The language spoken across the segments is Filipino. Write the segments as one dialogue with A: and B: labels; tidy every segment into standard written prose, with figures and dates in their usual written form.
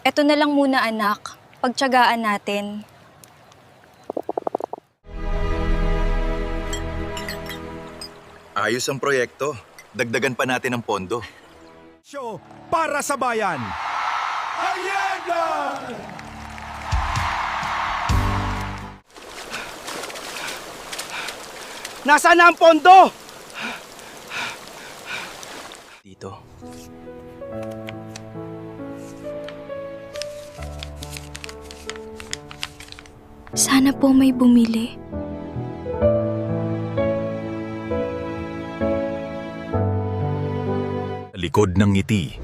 A: Eto na lang muna anak, pagtiyagaan natin.
B: Ayos ang proyekto. Dagdagan pa natin ang pondo.
C: Show para sa bayan. Ayenda! Nasaan na ang pondo?
B: Dito.
A: Sana po may bumili.
D: Likod ng ngiti,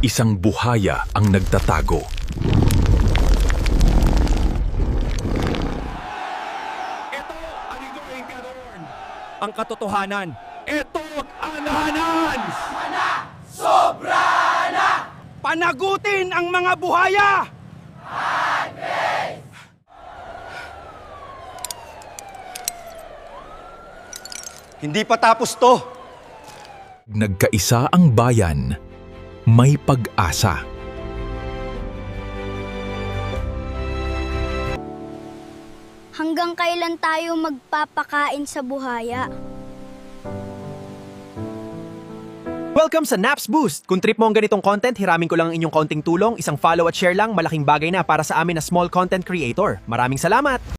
D: isang buhaya ang nagtatago.
C: Ito ang Igor Incadorn. Ang katotohanan. Ito ang lahanan! Sobra na! Panagutin ang mga buhaya! Hindi pa tapos to.
D: Nagkaisa ang bayan, may pag-asa.
E: Hanggang kailan tayo magpapakain sa buhaya?
F: Welcome sa Naps Boost! Kung trip mo ang ganitong content, hiramin ko lang ang inyong konting tulong, isang follow at share lang, malaking bagay na para sa amin na small content creator. Maraming salamat!